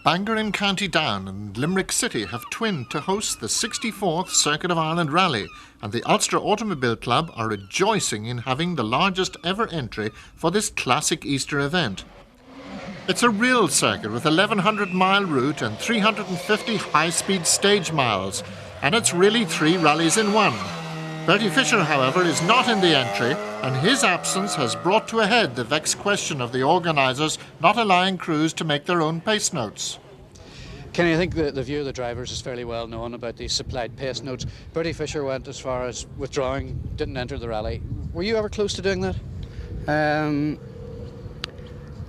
Bangor in County Down and Limerick City have twinned to host the 64th Circuit of Ireland Rally, and the Ulster Automobile Club are rejoicing in having the largest ever entry for this classic Easter event. It's a real circuit with 1,100-mile route and 350 high-speed stage miles, and it's really 3 rallies in one. Bertie Fisher, however, is not in the entry, and his absence has brought to a head the vexed question of the organisers not allowing crews to make their own pace notes. Kenny, I think the view of the drivers is fairly well known about these supplied pace notes. Bertie Fisher went as far as withdrawing, didn't enter the rally. Were you ever close to doing that?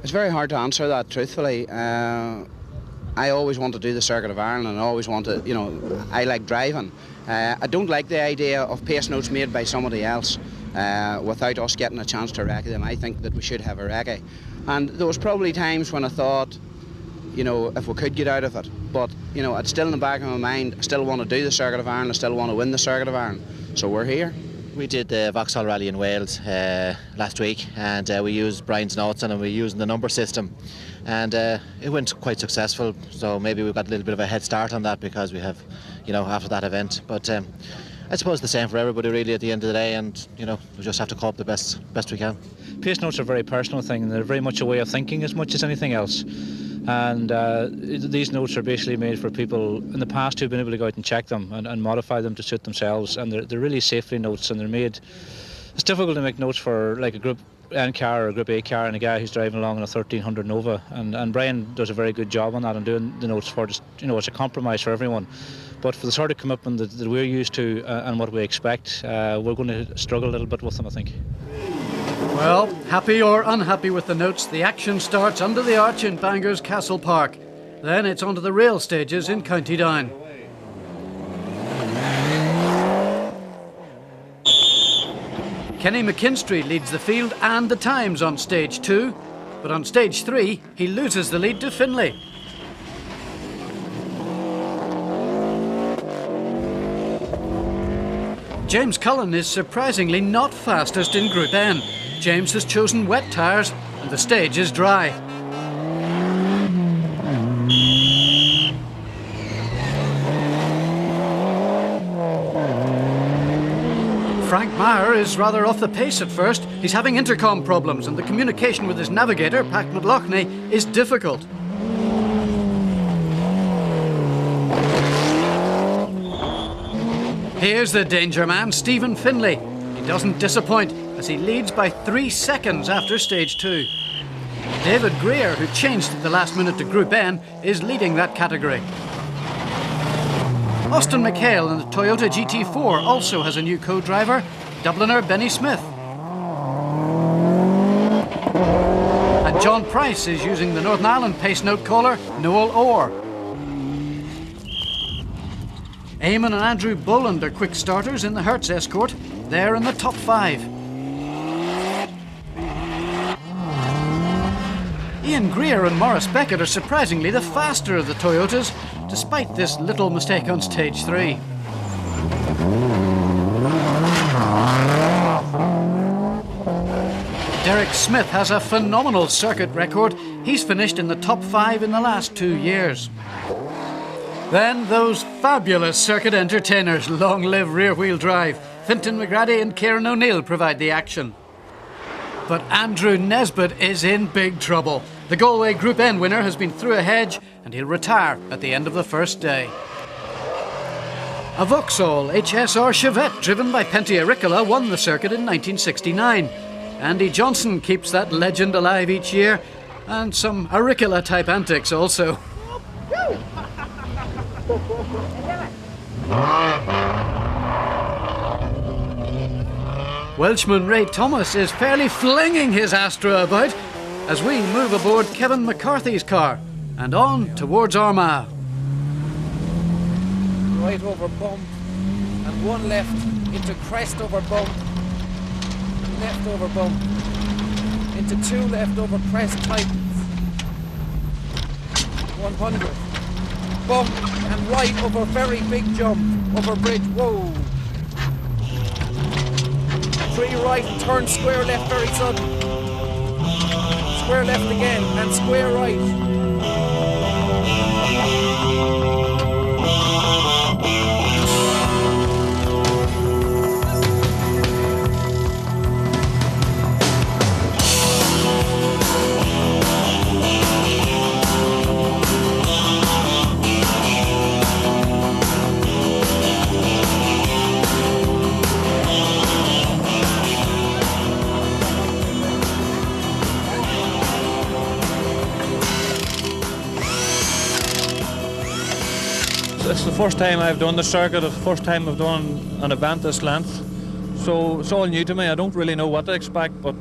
It's very hard to answer that, truthfully. I always want to do the Circuit of Ireland, and I always want to, I like driving. I don't like the idea of pace notes made by somebody else without us getting a chance to recce them. I think that we should have a recce. And there was probably times when I thought, if we could get out of it. But, it's still in the back of my mind, I still want to do the Circuit of Ireland, I still want to win the Circuit of Ireland. So we're here. We did the Vauxhall Rally in Wales last week, and we used Brian's notes and we're using the number system, and it went quite successful. So maybe we've got a little bit of a head start on that because we have, after that event. But I suppose the same for everybody really at the end of the day, and we just have to cope the best we can. Pace notes are a very personal thing, and they're very much a way of thinking as much as anything else. And these notes are basically made for people in the past who've been able to go out and check them and modify them to suit themselves, and they're really safety notes, and they're made. It's difficult to make notes for like a Group N car or a Group A car and a guy who's driving along in a 1300 Nova, and Brian does a very good job on that and doing the notes for just, it's a compromise for everyone. But for the sort of commitment that we're used to and what we expect, we're going to struggle a little bit with them, I think. Well, happy or unhappy with the notes, the action starts under the arch in Bangor's Castle Park. Then it's onto the rail stages in County Down. Kenny McKinstry leads the field and the times on stage 2, but on stage 3 he loses the lead to Finlay. James Cullen is surprisingly not fastest in Group N. James has chosen wet tyres and the stage is dry. Frank Meyer is rather off the pace at first. He's having intercom problems and the communication with his navigator, Pat McLaughlin, is difficult. Here's the danger man, Stephen Finlay. He doesn't disappoint as he leads by 3 seconds after stage 2. David Greer, who changed at the last minute to Group N, is leading that category. Austin McHale in the Toyota GT4 also has a new co-driver, Dubliner Benny Smith. And John Price is using the Northern Ireland pace note caller, Noel Orr. Eamon and Andrew Boland are quick starters in the Hertz Escort. They're in the top 5. Ian Greer and Maurice Beckett are surprisingly the faster of the Toyotas, despite this little mistake on stage 3. Derek Smith has a phenomenal circuit record. He's finished in the top 5 in the last 2 years. Then those fabulous circuit entertainers, long live rear-wheel drive. Fintan McGrady and Kieran O'Neill provide the action. But Andrew Nesbitt is in big trouble. The Galway Group N winner has been through a hedge and he'll retire at the end of the first day. A Vauxhall HSR Chevette driven by Pentti Auricola won the circuit in 1969. Andy Johnson keeps that legend alive each year, and some Auricola-type antics also. Welshman Ray Thomas is fairly flinging his Astra about as we move aboard Kevin McCarthy's car and on towards Armagh. Right over bump and one left into crest over bump, left over bump, into 2 left over crest tightens, 100, bump and right over very big jump, over bridge, whoa. 3 right, turn square left very sudden. Square left again and square right. It's the first time I've done the circuit, it's the first time I've done an event this length. So it's all new to me. I don't really know what to expect, but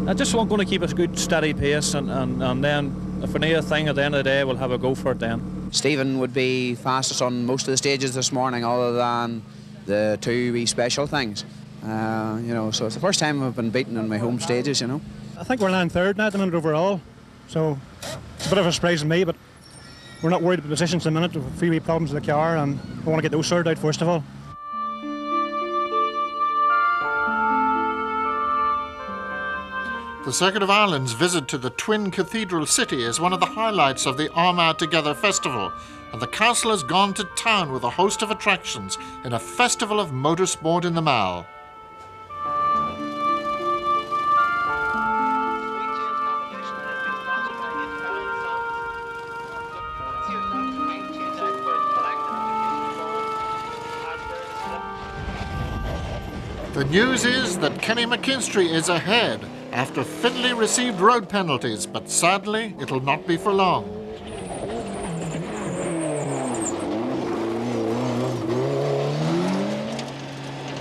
I just want going to keep a good steady pace, and then if we need a thing at the end of the day, we'll have a go for it then. Stephen would be fastest on most of the stages this morning, other than the two wee special things. So it's the first time I've been beaten in my home stages, I think we're lying third now at the minute overall, so it's a bit of a surprise to me, but we're not worried about positions at the minute. We've a few wee problems with the car, and we want to get those sorted out first of all. The Circuit of Ireland's visit to the twin cathedral city is one of the highlights of the Armagh Together festival, and the castle has gone to town with a host of attractions in a festival of motorsport in the Mall. The news is that Kenny McKinstry is ahead after Finlay received road penalties, but sadly it'll not be for long.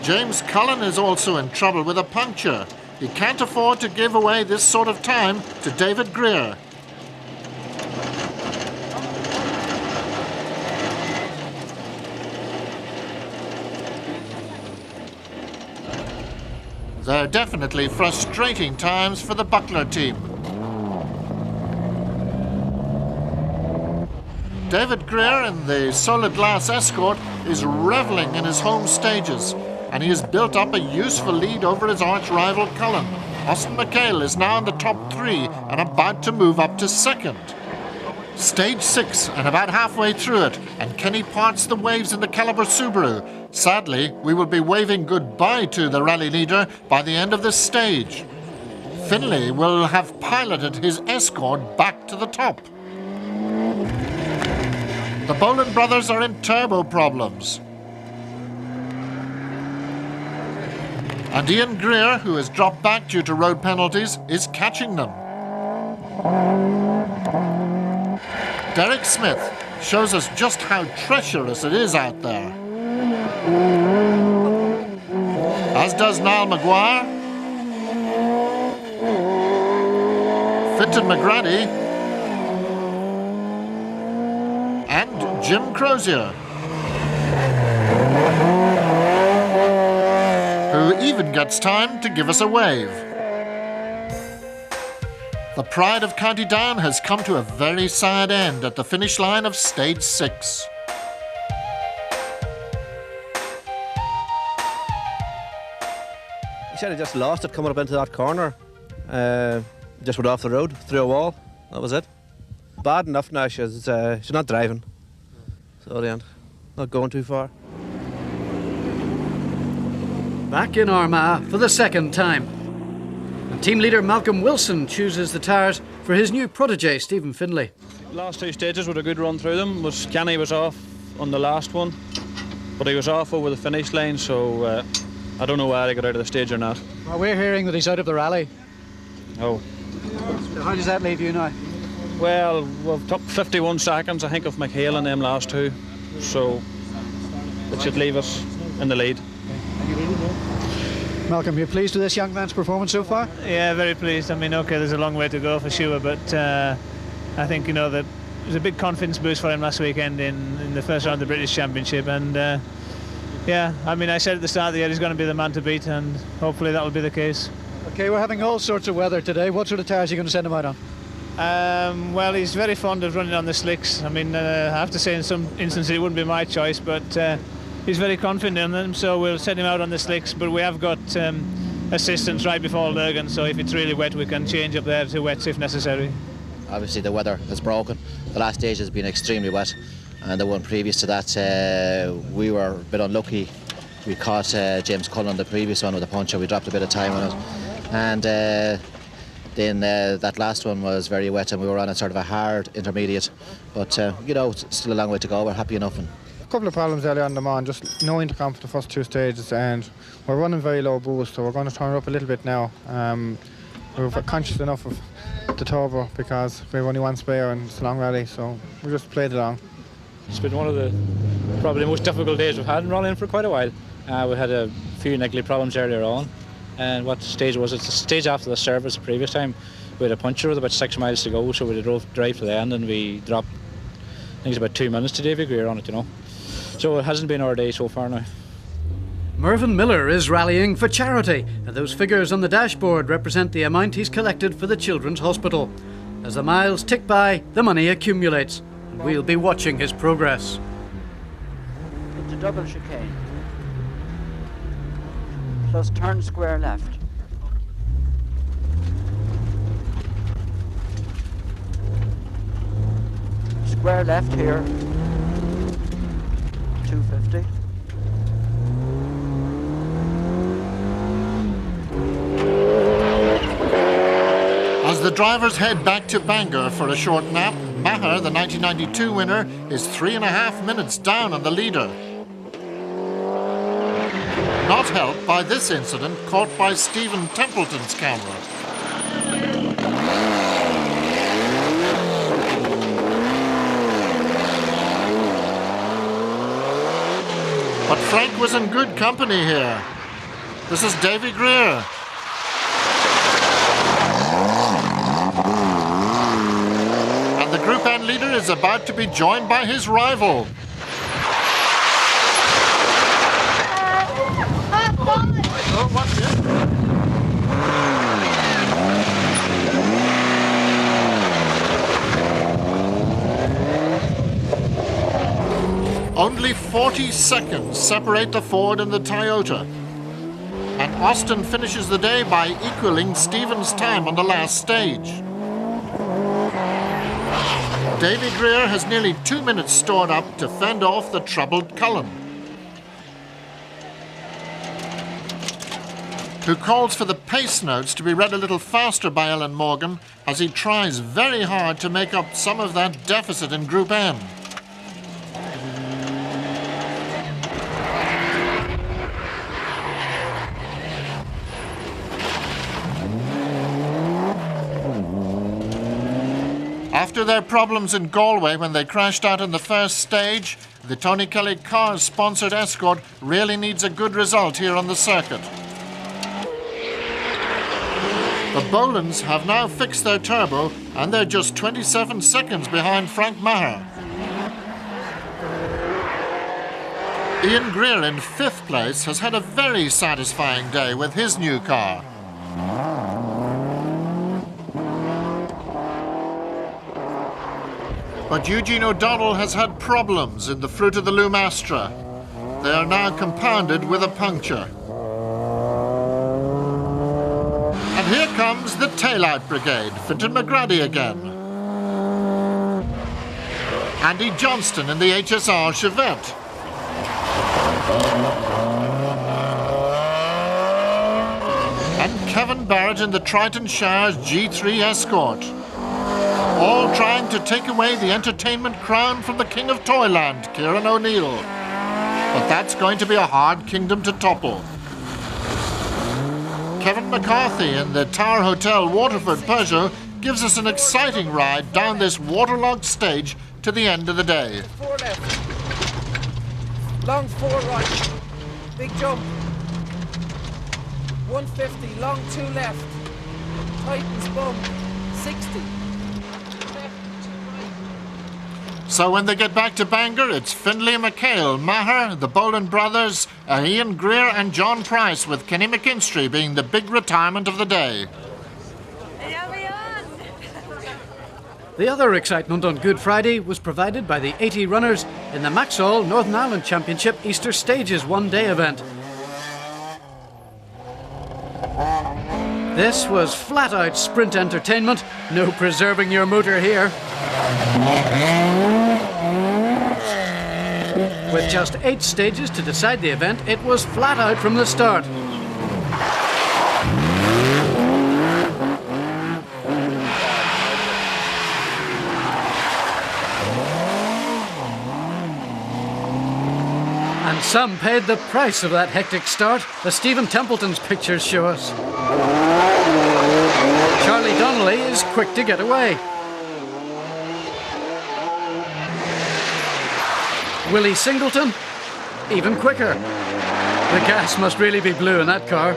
James Cullen is also in trouble with a puncture. He can't afford to give away this sort of time to David Greer. They're definitely frustrating times for the Buckler team. David Greer in the solid glass Escort is revelling in his home stages, and he has built up a useful lead over his arch-rival Cullen. Austin McHale is now in the top three and about to move up to second. Stage 6 and about halfway through it, and Kenny parts the waves in the Caliber Subaru. Sadly, we will be waving goodbye to the rally leader by the end of this stage. Finlay will have piloted his Escort back to the top. The Boland brothers are in turbo problems. And Ian Greer, who has dropped back due to road penalties, is catching them. Derek Smith shows us just how treacherous it is out there. As does Niall Maguire, Fintan McGrady, and Jim Crozier, who even gets time to give us a wave. The pride of County Down has come to a very sad end at the finish line of Stage 6. He said he just lost it coming up into that corner. Just went off the road, through a wall. That was it. Bad enough now, she's not driving. So the end. Not going too far. Back in Armagh for the second time. And team leader Malcolm Wilson chooses the tyres for his new protege, Stephen Finlay. Last two stages with a good run through them. Kenny was off on the last one, but he was off over the finish line, so I don't know whether he got out of the stage or not. Well, we're hearing that he's out of the rally. Oh. So how does that leave you now? Well, we've took 51 seconds, I think, of McHale in them last two, so it should leave us in the lead. Malcolm, are you pleased with this young man's performance so far? Yeah, very pleased. I mean, okay, there's a long way to go for sure, but I think, that it was a big confidence boost for him last weekend in the first round of the British Championship, and yeah, I mean, I said at the start of the year he's going to be the man to beat, and hopefully that will be the case. Okay, we're having all sorts of weather today. What sort of tyres are you going to send him out on? Well, he's very fond of running on the slicks. I mean, I have to say in some instances it wouldn't be my choice, but he's very confident in them, so we'll send him out on the slicks, but we have got assistance right before Lurgan, so if it's really wet we can change up there to wets if necessary. Obviously the weather has broken. The last stage has been extremely wet, and the one previous to that we were a bit unlucky. We caught James Cullen the previous one with a puncher. We dropped a bit of time on it, and then that last one was very wet and we were on a sort of a hard intermediate, but it's still a long way to go. We're happy enough. And a couple of problems early on the morning, just no intercom for the first two stages, and we're running very low boost, so we're going to turn it up a little bit now. We're conscious enough of the turbo because we have only one spare and it's a long rally, so we just played along. It's been one of the probably most difficult days we've had in rallying for quite a while. We had a few niggly problems earlier on, and what stage was it? The stage after the service the previous time. We had a puncture with about 6 miles to go, so we drove right to the end and we dropped, I think it's about 2 minutes to Davy Greer on it, you know. So it hasn't been our day so far now. Mervyn Miller is rallying for charity, and those figures on the dashboard represent the amount he's collected for the Children's Hospital. As the miles tick by, the money accumulates, and we'll be watching his progress. Into double chicane. Plus turn square left. Square left here. 250. As the drivers head back to Bangor for a short nap, Maher, the 1992 winner, is 3.5 minutes down on the leader. Not helped by this incident caught by Stephen Templeton's camera. But Frank was in good company here. This is Davy Greer. And the Group N leader is about to be joined by his rival. Oh, what's it? Only 40 seconds separate the Ford and the Toyota. And Austin finishes the day by equaling Stephen's time on the last stage. Davy Greer has nearly 2 minutes stored up to fend off the troubled Cullen, who calls for the pace notes to be read a little faster by Ellen Morgan as he tries very hard to make up some of that deficit in Group N. After their problems in Galway when they crashed out in the first stage, the Tony Kelly Cars-sponsored Escort really needs a good result here on the circuit. The Bolans have now fixed their turbo and they're just 27 seconds behind Frank Maher. Ian Greer in 5th place has had a very satisfying day with his new car. But Eugene O'Donnell has had problems in the Fruit of the Loom Astra. They are now compounded with a puncture. And here comes the tail-out brigade, Fintan McGrady again. Andy Johnston in the HSR Chevette. And Kevin Barrett in the Triton Shires G3 Escort. All trying to take away the entertainment crown from the King of Toyland, Kieran O'Neill. But that's going to be a hard kingdom to topple. Kevin McCarthy in the Tower Hotel Waterford Peugeot gives us an exciting ride down this waterlogged stage to the end of the day. 4 left. Long 4 right. Big jump. 150. Long 2 left. Tightens bump. 60. So when they get back to Bangor, it's Finlay, McHale, Maher, the Boland brothers, Ian Greer and John Price, with Kenny McKinstry being the big retirement of the day. The other excitement on Good Friday was provided by the 80 runners in the Maxall Northern Ireland Championship Easter Stages one-day event. This was flat-out sprint entertainment, no preserving your motor here. With just 8 stages to decide the event, it was flat out from the start. And some paid the price of that hectic start, as Stephen Templeton's pictures show us. Charlie Donnelly is quick to get away. Willie Singleton, even quicker. The gas must really be blue in that car.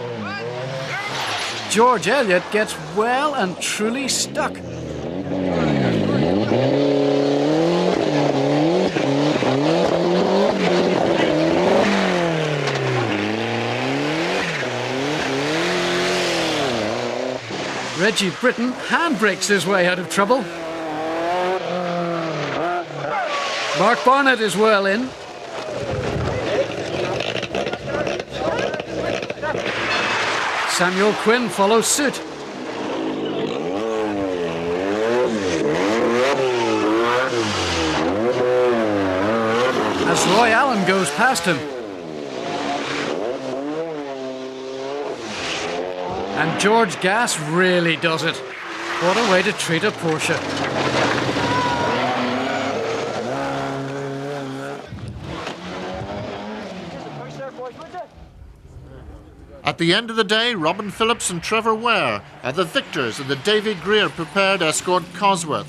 George Elliott gets well and truly stuck. Reggie Britton handbrakes his way out of trouble. Mark Barnett is well in. Samuel Quinn follows suit. As Roy Allen goes past him. And George Gass really does it. What a way to treat a Porsche. At the end of the day, Robin Phillips and Trevor Ware are the victors in the Davy Greer-prepared Escort Cosworth.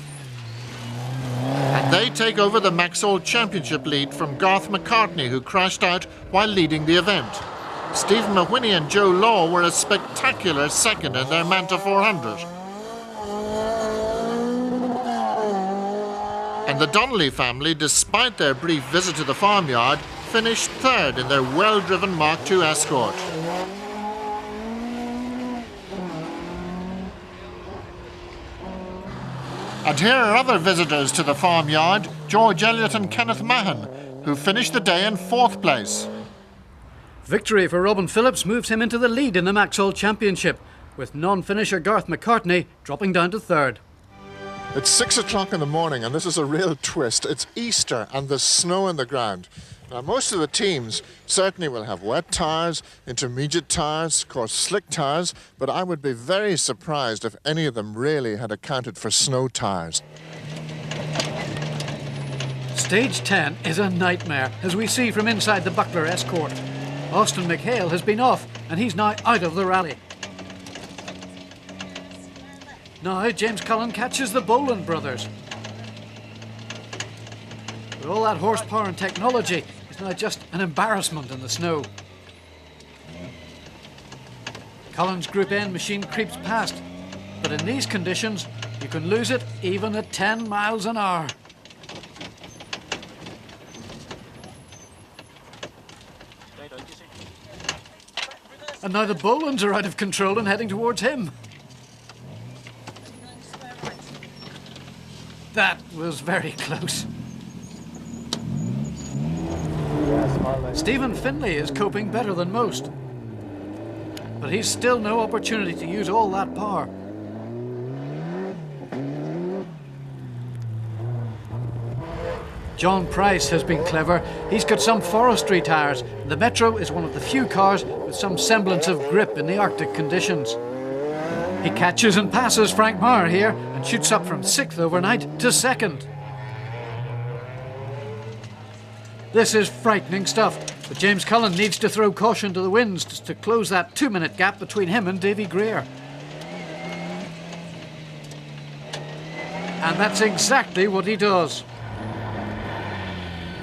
And they take over the Maxall Championship lead from Garth McCartney, who crashed out while leading the event. Stephen Mahwini and Joe Law were a spectacular second in their Manta 400. And the Donnelly family, despite their brief visit to the farmyard, finished third in their well-driven Mark II Escort. And here are other visitors to the farmyard, George Elliott and Kenneth Mahon, who finished the day in 4th place. Victory for Robin Phillips moves him into the lead in the Maxall Championship, with non-finisher Garth McCartney dropping down to 3rd. It's 6 o'clock in the morning, and this is a real twist. It's Easter and there's snow on the ground. Now, most of the teams certainly will have wet tyres, intermediate tyres, of course slick tyres, but I would be very surprised if any of them really had accounted for snow tyres. Stage 10 is a nightmare, as we see from inside the Buckler Escort. Austin McHale has been off, and he's now out of the rally. Now James Cullen catches the Boland brothers. But all that horsepower and technology is now just an embarrassment in the snow. Cullen's Group N machine creeps past, but in these conditions, you can lose it even at 10 miles an hour. And now the Bolands are out of control and heading towards him. That was very close. Stephen Finlay is coping better than most, but he's still no opportunity to use all that power. John Price has been clever. He's got some forestry tyres. The Metro is one of the few cars with some semblance of grip in the Arctic conditions. He catches and passes Frank Marr here and shoots up from 6th overnight to 2nd. This is frightening stuff, but James Cullen needs to throw caution to the winds to close that 2-minute gap between him and Davy Greer. And that's exactly what he does.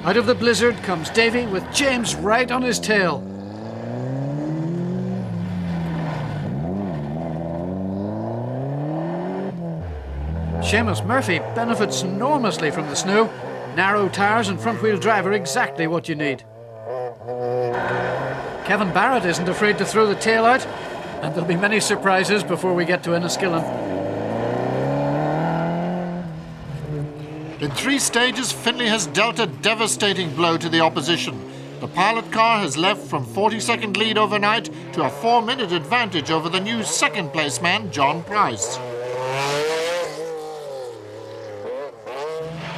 Out of the blizzard comes Davy with James right on his tail. Seamus Murphy benefits enormously from the snow. Narrow tyres and front-wheel drive are exactly what you need. Kevin Barrett isn't afraid to throw the tail out, and there'll be many surprises before we get to Enniskillen. In 3 stages, Finlay has dealt a devastating blow to the opposition. The pilot car has left from 42nd lead overnight to a 4-minute advantage over the new 2nd place man, John Price.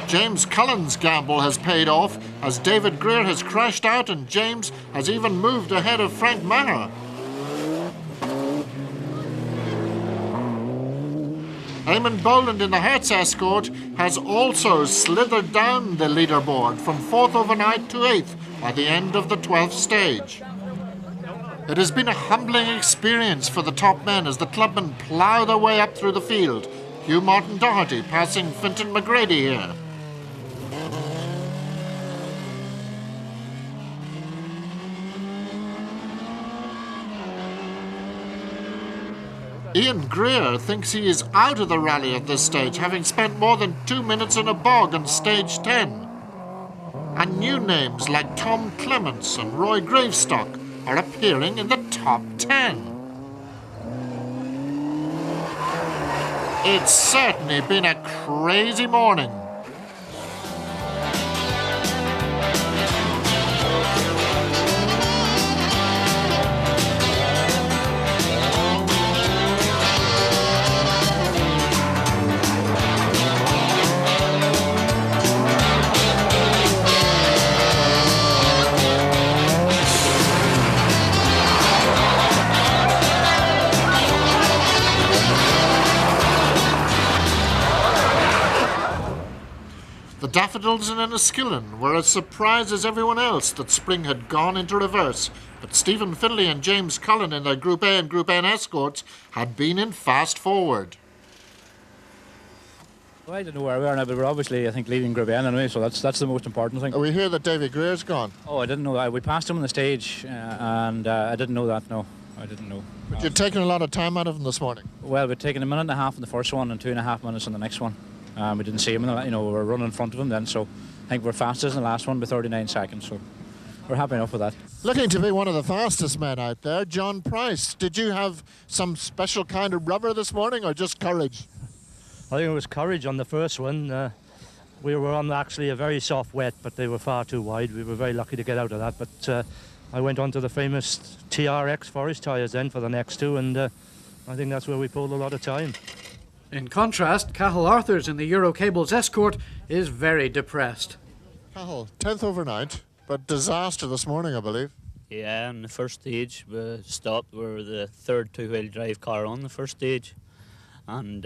James Cullen's gamble has paid off, as David Greer has crashed out and James has even moved ahead of Frank Maher. Eamon Boland in the Hertz Escort has also slithered down the leaderboard from 4th overnight to 8th by the end of the 12th stage. It has been a humbling experience for the top men as the clubmen plough their way up through the field. Hugh Martin Doherty passing Fintan McGrady here. Ian Greer thinks he is out of the rally at this stage, having spent more than 2 minutes in a bog on stage 10. And new names like Tom Clements and Roy Gravestock are appearing in the top 10. It's certainly been a crazy morning. The Daffodils in Enniskillen were as surprised as everyone else that spring had gone into reverse, but Stephen Finlay and James Cullen in their Group A and Group N escorts had been in fast forward. Well, I don't know where we are now, but we're obviously, I think, leading Group N anyway, so that's the most important thing. We hear that Davy Greer's gone. Oh, I didn't know that. We passed him on the stage, and I didn't know that, no. I didn't know. But you'd taken a lot of time out of him this morning. Well, we'd taken a minute and a half in the first one and 2.5 minutes on the next one. We didn't see him, we were running in front of him then, so I think we're fastest in the last one by 39 seconds, so we're happy enough with that. Looking to be one of the fastest men out there, John Price. Did you have some special kind of rubber this morning or just courage? I think it was courage on the first one. We were on actually a very soft wet, but they were far too wide. We were very lucky to get out of that, but I went on to the famous TRX Forest tyres then for the next two, and I think that's where we pulled a lot of time. In contrast, Cathal Arthurs in the Eurocables Escort is very depressed. Cathal, 10th overnight, but disaster this morning, I believe. Yeah, on the first stage we stopped. We were the third two-wheel drive car on the first stage, and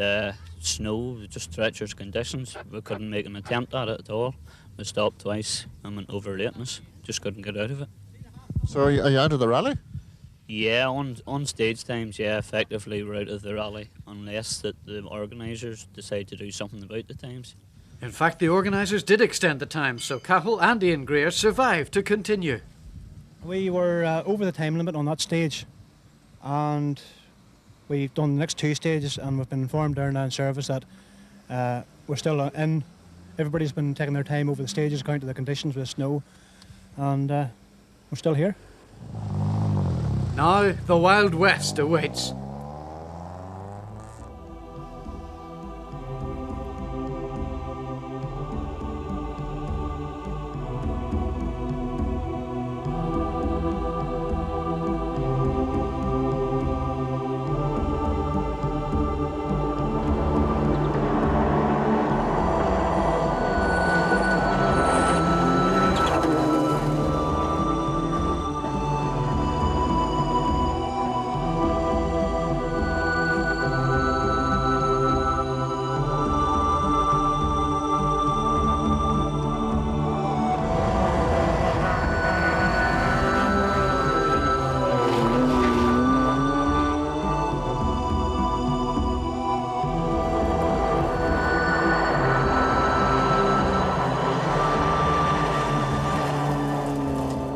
snow, just treacherous conditions. We couldn't make an attempt at it at all. We stopped twice and went over lateness. Just couldn't get out of it. So are you out of the rally? Yeah, on stage times, yeah, effectively we're out of the rally, unless that the organisers decide to do something about the times. In fact, the organisers did extend the time, so Cathal and Ian Greer survived to continue. We were over the time limit on that stage, and we've done the next two stages, and we've been informed there now in service that we're still in. Everybody's been taking their time over the stages according to the conditions with snow, and we're still here. Now the Wild West awaits.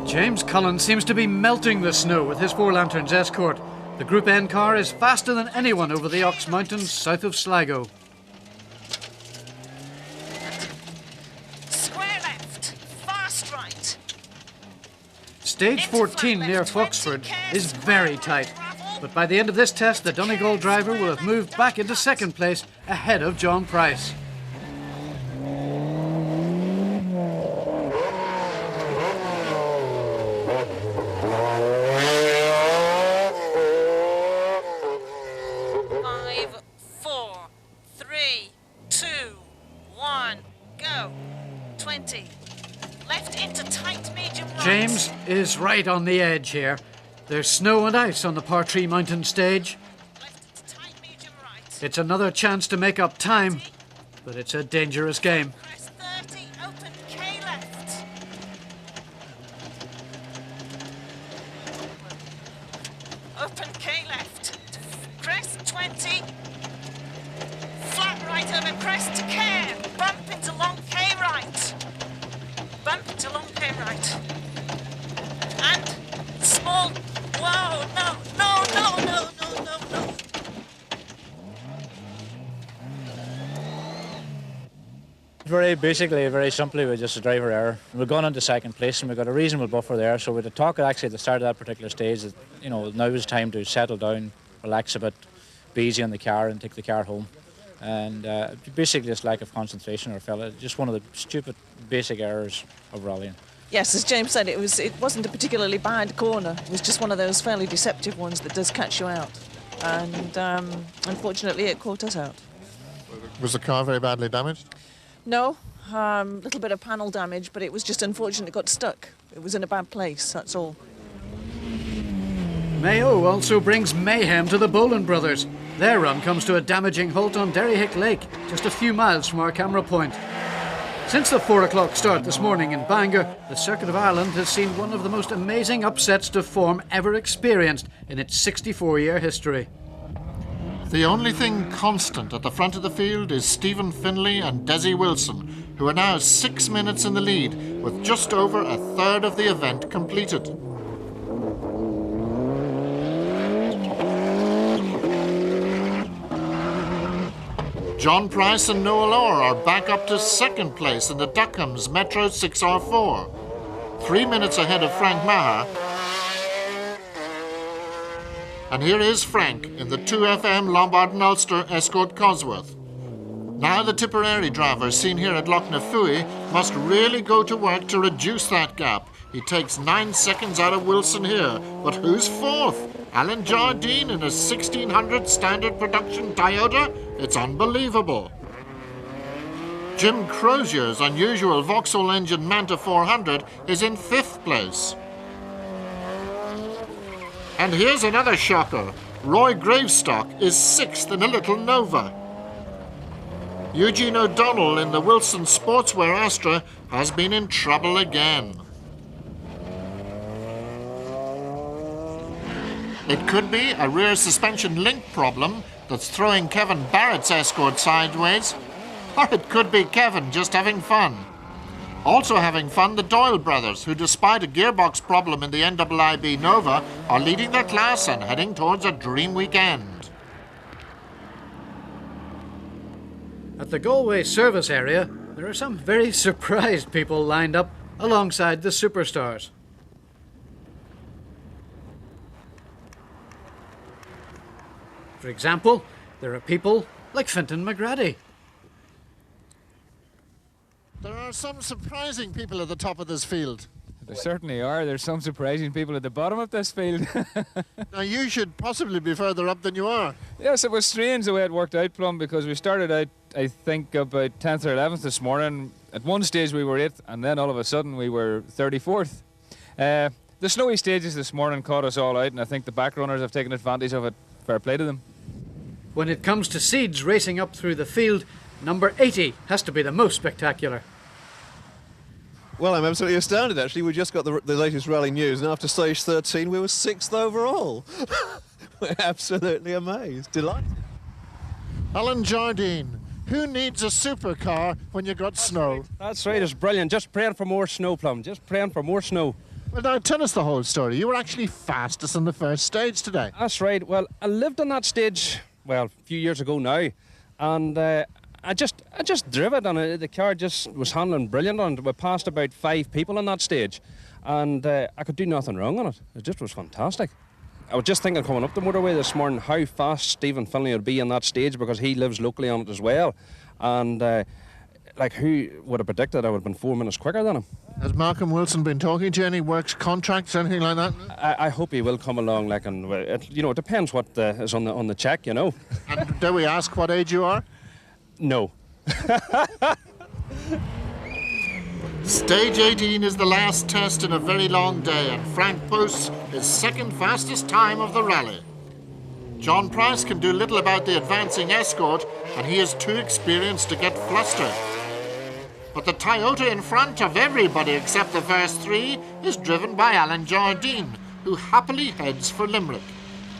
James Cullen seems to be melting the snow with his Four Lanterns Escort. The Group N car is faster than anyone over the Ox Mountains south of Sligo. Square left, fast right. Stage 14 near Foxford is very tight, but by the end of this test, the Donegal driver will have moved back into second place ahead of John Price. James is right on the edge here. There's snow and ice on the Partry Mountain stage. It's another chance to make up time, but it's a dangerous game. Open K left. Crest 20. Flat right over crest to K. Bump into long K right. Bump into long K right. And small. Whoa, no. Very simply, we're just a driver error. We've gone into second place and we've got a reasonable buffer there, so with the talk actually at the start of that particular stage that, you know, now is time to settle down, relax a bit, be easy on the car and take the car home. And basically just lack of concentration or fella, just one of the stupid basic errors of rallying. Yes, as James said, it wasn't a particularly bad corner. It was just one of those fairly deceptive ones that does catch you out. And unfortunately, it caught us out. Was the car very badly damaged? No, little bit of panel damage, but it was just unfortunate it got stuck. It was in a bad place, that's all. Mayo also brings mayhem to the Boland brothers. Their run comes to a damaging halt on Derryhick Lake, just a few miles from our camera point. Since the 4 o'clock start this morning in Bangor, the Circuit of Ireland has seen one of the most amazing upsets to form ever experienced in its 64-year history. The only thing constant at the front of the field is Stephen Finlay and Dessie Wilson, who are now 6 minutes in the lead, with just over a third of the event completed. John Price and Noel Orr are back up to second place in the Duckham's Metro 6R4, 3 minutes ahead of Frank Maher. And here is Frank in the 2FM Lombard and Ulster Escort Cosworth. Now the Tipperary driver seen here at Loughnafui must really go to work to reduce that gap. He takes 9 seconds out of Wilson here, but who's fourth? Alan Jardine in a 1600 standard production Toyota? It's unbelievable. Jim Crozier's unusual Vauxhall engine Manta 400 is in 5th place. And here's another shocker. Roy Gravestock is 6th in a little Nova. Eugene O'Donnell in the Wilson Sportswear Astra has been in trouble again. It could be a rear suspension link problem that's throwing Kevin Barrett's Escort sideways, or it could be Kevin just having fun. Also having fun, the Doyle brothers, who despite a gearbox problem in the NIIB Nova, are leading their class and heading towards a dream weekend. At the Galway service area, there are some very surprised people lined up alongside the superstars. For example, there are people like Fintan McGrady. There are some surprising people at the top of this field. There certainly are. There's some surprising people at the bottom of this field. Now you should possibly be further up than you are. Yes, it was strange the way it worked out, Plum, because we started out, I think, about 10th or 11th this morning. At one stage we were 8th, and then all of a sudden we were 34th. The snowy stages this morning caught us all out, and I think the back runners have taken advantage of it. Fair play to them. When it comes to seeds racing up through the field, number 80 has to be the most spectacular. Well, I'm absolutely astounded, actually. We just got the latest rally news, and after stage 13, we were 6th overall. We're absolutely amazed. Delighted. Alan Jardine, who needs a supercar when you got snow? Right. That's right, it's brilliant. Just praying for more snow, Plum. Just praying for more snow. Well, now tell us the whole story. You were actually fastest on the first stage today. That's right. Well, I lived on that stage, well, a few years ago now, and I just drove it, and the car just was handling brilliant on it. We passed about 5 people on that stage, and I could do nothing wrong on it. It just was fantastic. I was just thinking coming up the motorway this morning how fast Stephen Finlay would be on that stage, because he lives locally on it as well, and like, who would have predicted I would have been 4 minutes quicker than him? Has Malcolm Wilson been talking to you? Any works contracts, anything like that? I hope he will come along, like, and it depends what is on the check, you know. And dare we ask what age you are? No. Stage 18 is the last test in a very long day, and Frank posts his second fastest time of the rally. John Price can do little about the advancing Escort, and he is too experienced to get flustered. But the Toyota in front of everybody except the first 3 is driven by Alan Jardine, who happily heads for Limerick,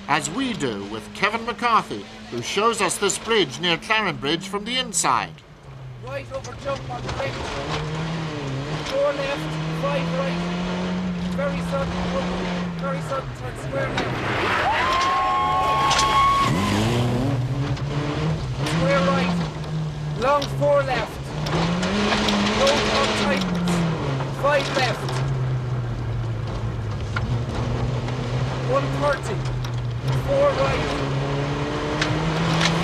as we do with Kevin McCarthy, who shows us this bridge near Clarenbridge from the inside. Right over jump on the right. 4 left, 5 right. Very sudden turn square left. Square right. Long 4 left. wide left. 130. 4 right.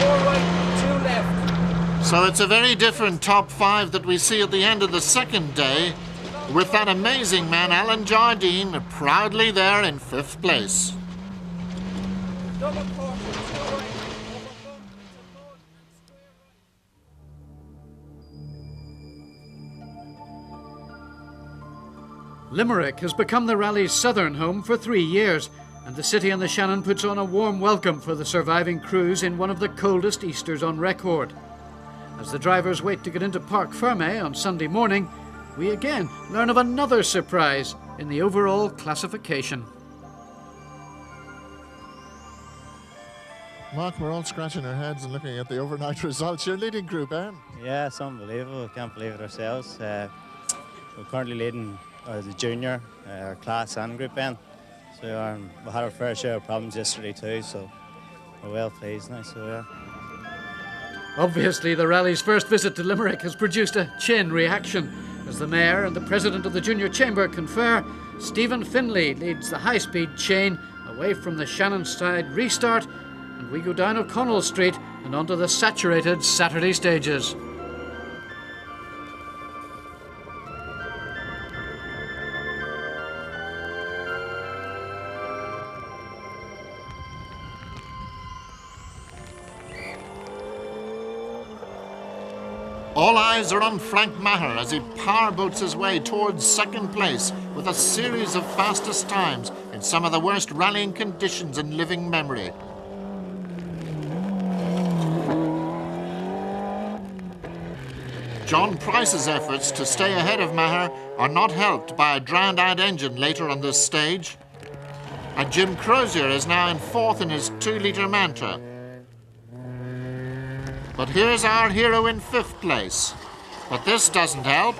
4 right, 2 left. So it's a very different top 5 that we see at the end of the second day, with that amazing man Alan Jardine proudly there in 5th place. Double caution, 2 right. Limerick has become the rally's southern home for 3 years, and the city on the Shannon puts on a warm welcome for the surviving crews in one of the coldest Easters on record. As the drivers wait to get into Parc Fermé on Sunday morning, we again learn of another surprise in the overall classification. Mark, we're all scratching our heads and looking at the overnight results. You're leading Group N. Yeah, it's unbelievable. We can't believe it ourselves. We're currently leading the junior, our class and Group N. So we had our fair share of problems yesterday too, so we're well pleased now, so yeah. Obviously, the rally's first visit to Limerick has produced a chain reaction. As the Mayor and the President of the Junior Chamber confer, Stephen Finlay leads the high-speed chain away from the Shannon side restart, and we go down O'Connell Street and onto the saturated Saturday stages. All eyes are on Frank Maher as he powerboats his way towards second place with a series of fastest times in some of the worst rallying conditions in living memory. John Price's efforts to stay ahead of Maher are not helped by a drowned-out engine later on this stage. And Jim Crozier is now in 4th in his 2-litre Manta. But here's our hero in 5th place. But this doesn't help.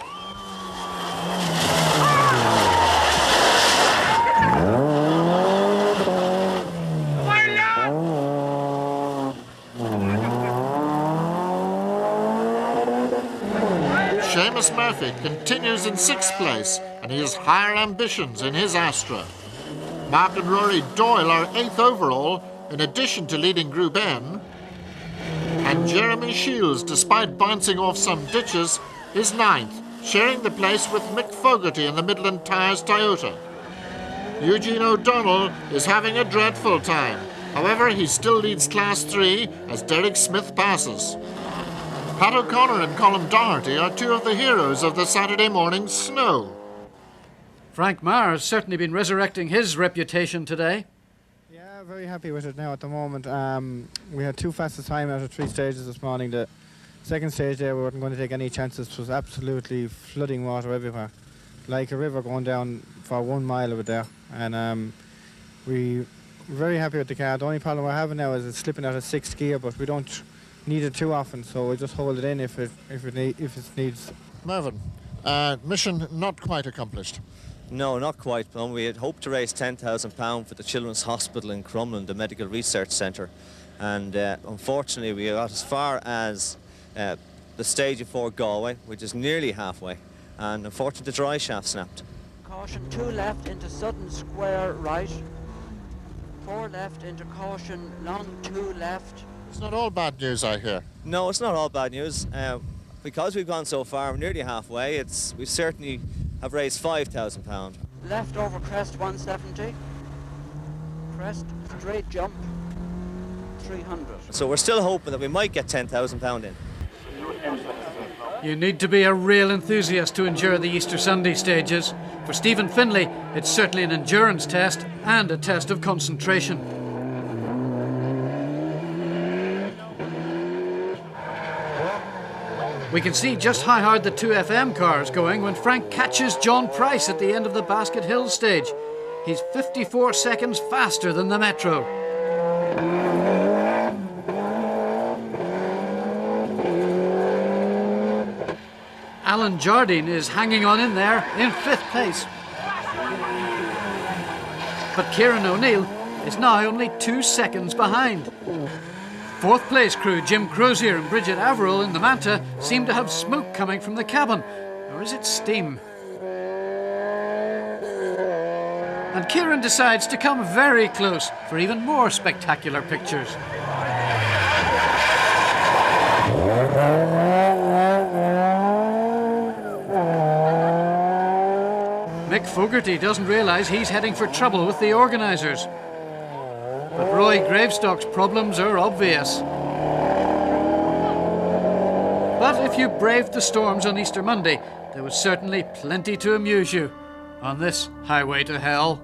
Seamus Murphy continues in 6th place, and he has higher ambitions in his Astra. Mark and Rory Doyle are 8th overall, in addition to leading Group N. And Jeremy Shields, despite bouncing off some ditches, is 9th, sharing the place with Mick Fogarty in the Midland Tyres Toyota. Eugene O'Donnell is having a dreadful time. However, he still leads Class 3 as Derek Smith passes. Pat O'Connor and Colin Doherty are 2 of the heroes of the Saturday morning snow. Frank Maher has certainly been resurrecting his reputation today. Very happy with it now at the moment. We had 2 fastest time out of 3 stages this morning. The second stage there we weren't going to take any chances. It was absolutely flooding water everywhere, like a river going down for 1 mile of it there. And we're very happy with the car. The only problem we're having now is it's slipping out of 6th gear, but we don't need it too often, so we just hold it in if it needs. Mervyn, mission not quite accomplished. No, not quite. We had hoped to raise £10,000 for the Children's Hospital in Crumlin, the Medical Research Centre. And unfortunately, we got as far as the stage before Galway, which is nearly halfway. And unfortunately, the dry shaft snapped. Caution 2 left into sudden square right. 4 left into caution long 2 left. It's not all bad news, I hear. No, it's not all bad news. Because we've gone so far, we're nearly halfway, we certainly have raised £5,000. Left over crest 170. Crest, straight jump, 300. So we're still hoping that we might get £10,000 in. You need to be a real enthusiast to endure the Easter Sunday stages. For Stephen Finlay, it's certainly an endurance test and a test of concentration. We can see just how hard the 2FM car is going when Frank catches John Price at the end of the Basket Hill stage. He's 54 seconds faster than the Metro. Alan Jardine is hanging on in there in 5th place. But Kieran O'Neill is now only 2 seconds behind. 4th place crew Jim Crozier and Bridget Averill in the Manta seem to have smoke coming from the cabin. Or is it steam? And Kieran decides to come very close for even more spectacular pictures. Mick Fogarty doesn't realise he's heading for trouble with the organisers. But Roy Gravestock's problems are obvious. But if you braved the storms on Easter Monday, there was certainly plenty to amuse you on this highway to hell.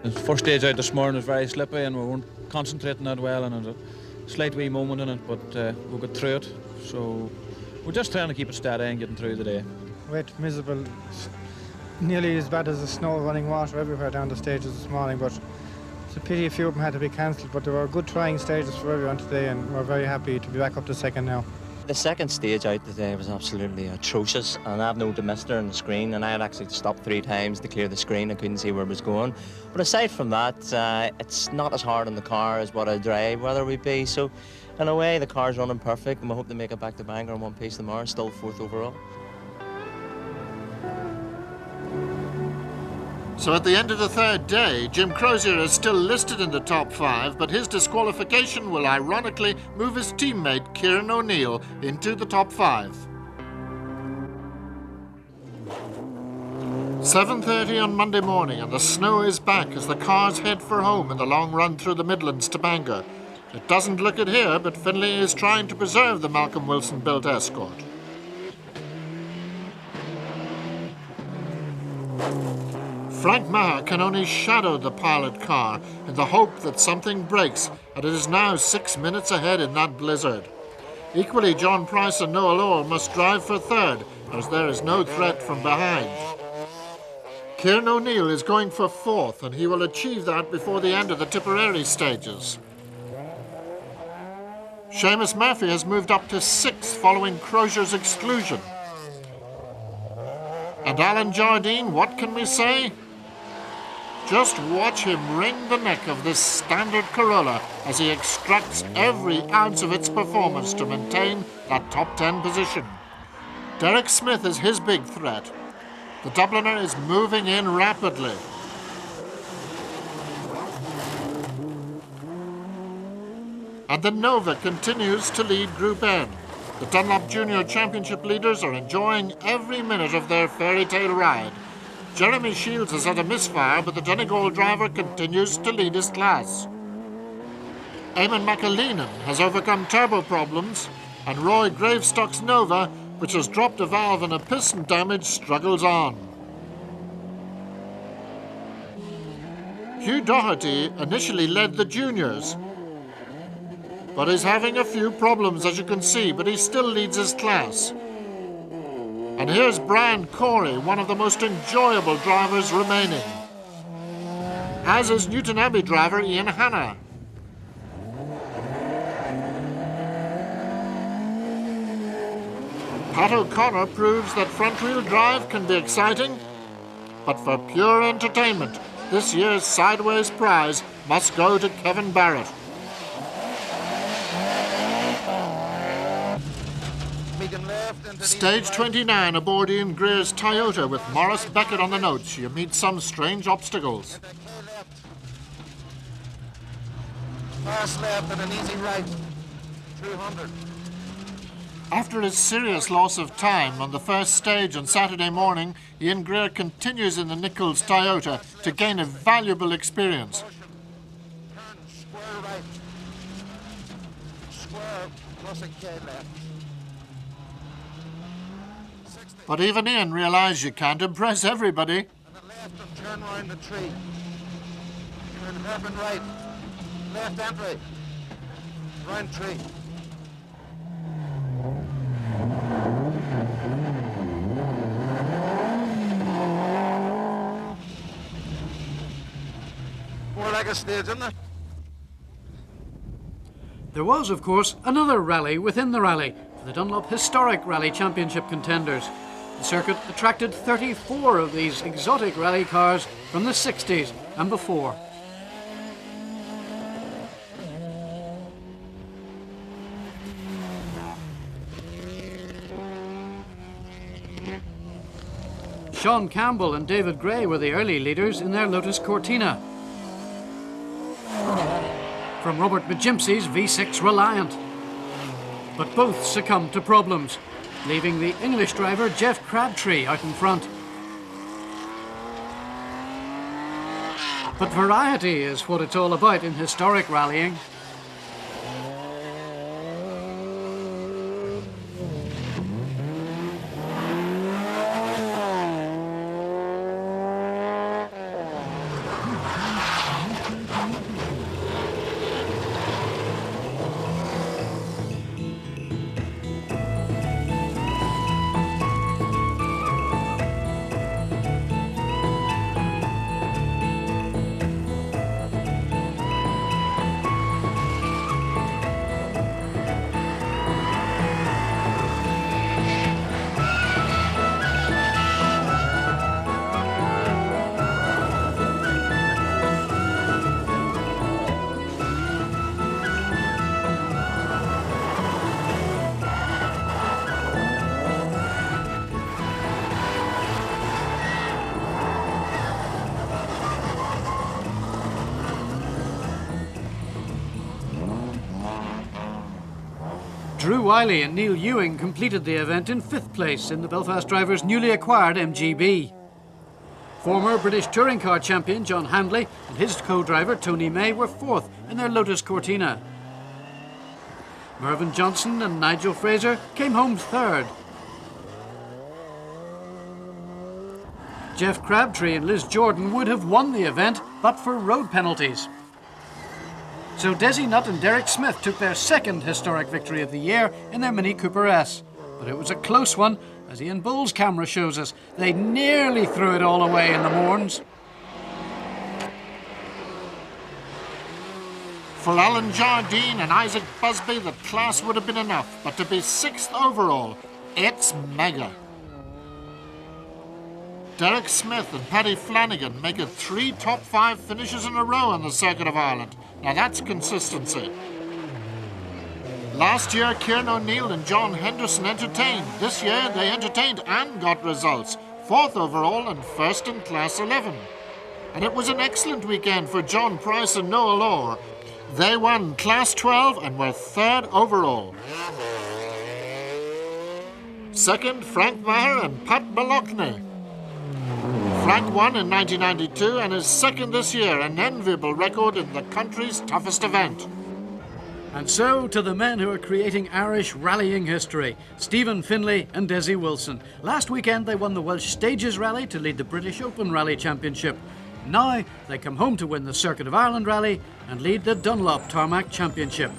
The first stage out this morning was very slippy and we weren't concentrating that well, and there was a slight wee moment in it, but we got through it. So we're just trying to keep it steady and getting through the day. Wet, miserable, nearly as bad as the snow, running water everywhere down the stages this morning, but it's a pity a few of them had to be cancelled, but there were good trying stages for everyone today and we're very happy to be back up to second now. The second stage out today was absolutely atrocious, and I have no demister on the screen, and I had actually to stop 3 times to clear the screen. I couldn't see where it was going. But aside from that, it's not as hard on the car as what a dry weather would be. So in a way, the car's running perfect, and we hope to make it back to Bangor in one piece tomorrow, still 4th overall. So at the end of the third day, Jim Crozier is still listed in the top 5, but his disqualification will ironically move his teammate Kieran O'Neill into the top 5. 7:30 on Monday morning, and the snow is back as the cars head for home in the long run through the Midlands to Bangor. It doesn't look it here, but Finlay is trying to preserve the Malcolm Wilson built Escort. Frank Maher can only shadow the pilot car in the hope that something breaks, and it is now 6 minutes ahead in that blizzard. Equally, John Price and Noah Lowell must drive for third, as there is no threat from behind. Kieran O'Neill is going for 4th, and he will achieve that before the end of the Tipperary stages. Seamus Murphy has moved up to 6th following Crozier's exclusion. And Alan Jardine, what can we say? Just watch him wring the neck of this standard Corolla as he extracts every ounce of its performance to maintain that top 10 position. Derek Smith is his big threat. The Dubliner is moving in rapidly. And the Nova continues to lead Group N. The Dunlop Junior Championship leaders are enjoying every minute of their fairy tale ride. Jeremy Shields has had a misfire, but the Donegal driver continues to lead his class. Eamon McAleenan has overcome turbo problems, and Roy Gravestock's Nova, which has dropped a valve and a piston damage, struggles on. Hugh Doherty initially led the juniors, but is having a few problems, as you can see, but he still leads his class. And here's Brian Corey, one of the most enjoyable drivers remaining, as is Newton Abbey driver Ian Hanna. Pat O'Connor proves that front-wheel drive can be exciting, but for pure entertainment, this year's sideways prize must go to Kevin Barrett. Stage 29 aboard Ian Greer's Toyota with Maurice Beckett on the notes. You meet some strange obstacles. Fast left and an easy right through 100. After his serious loss of time on the first stage on Saturday morning, Ian Greer continues in the Nichols Toyota to gain a valuable experience. Turn square right. Square plus a K left. But even Ian realised you can't impress everybody. And the left and turn round the tree. Turn left and right. Left entry. Round tree. Four-legged stage, isn't it? There was, of course, another rally within the rally for the Dunlop Historic Rally Championship contenders. The circuit attracted 34 of these exotic rally cars from the 60s and before. Sean Campbell and David Gray were the early leaders in their Lotus Cortina. From Robert Majimsi's V6 Reliant. But both succumbed to problems, leaving the English driver Jeff Crabtree out in front. But variety is what it's all about in historic rallying. Drew Wiley and Neil Ewing completed the event in 5th place in the Belfast drivers' newly acquired MGB. Former British touring car champion John Handley and his co-driver Tony May were 4th in their Lotus Cortina. Mervyn Johnson and Nigel Fraser came home 3rd. Jeff Crabtree and Liz Jordan would have won the event but for road penalties. So Dessie Nutt and Derek Smith took their 2nd historic victory of the year in their Mini Cooper S. But it was a close one, as Ian Bull's camera shows us. They nearly threw it all away in the Mourns. For Alan Jardine and Isaac Busby, the class would have been enough, but to be 6th overall, it's mega. Derek Smith and Paddy Flanagan make it 3 top 5 finishes in a row on the Circuit of Ireland. Now that's consistency. Last year, Kieran O'Neill and John Henderson entertained. This year, they entertained and got results. 4th overall and 1st in Class 11. And it was an excellent weekend for John Price and Noel Orr. They won Class 12 and were 3rd overall. 2nd, Frank Maher and Pat Malochney. Frank won in 1992 and is 2nd this year, an enviable record in the country's toughest event. And so to the men who are creating Irish rallying history, Stephen Finlay and Dessie Wilson. Last weekend they won the Welsh Stages Rally to lead the British Open Rally Championship. Now they come home to win the Circuit of Ireland Rally and lead the Dunlop Tarmac Championship.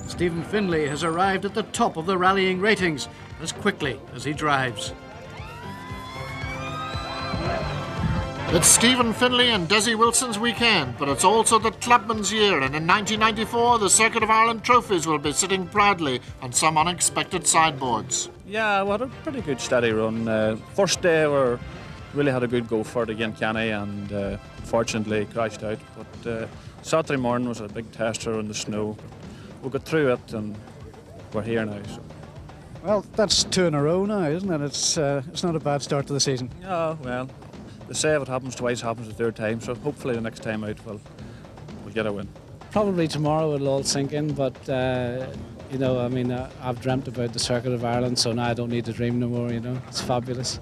Stephen Finlay has arrived at the top of the rallying ratings as quickly as he drives. It's Stephen Finlay and Dessie Wilson's weekend, but it's also the clubman's year, and in 1994 the Circuit of Ireland trophies will be sitting proudly on some unexpected sideboards. Yeah, we had a pretty good steady run. First day we really had a good go for it against Kenny, and unfortunately crashed out. But Saturday morning was a big tester in the snow. We got through it and we're here now. So. Well, that's 2 in a row now, isn't it? It's not a bad start to the season. Yeah, well, they say if it happens twice, it happens the 3rd time. So hopefully the next time out we'll get a win. Probably tomorrow it'll all sink in, but you know, I mean, I've dreamt about the Circuit of Ireland, so now I don't need to dream no more. You know, it's fabulous.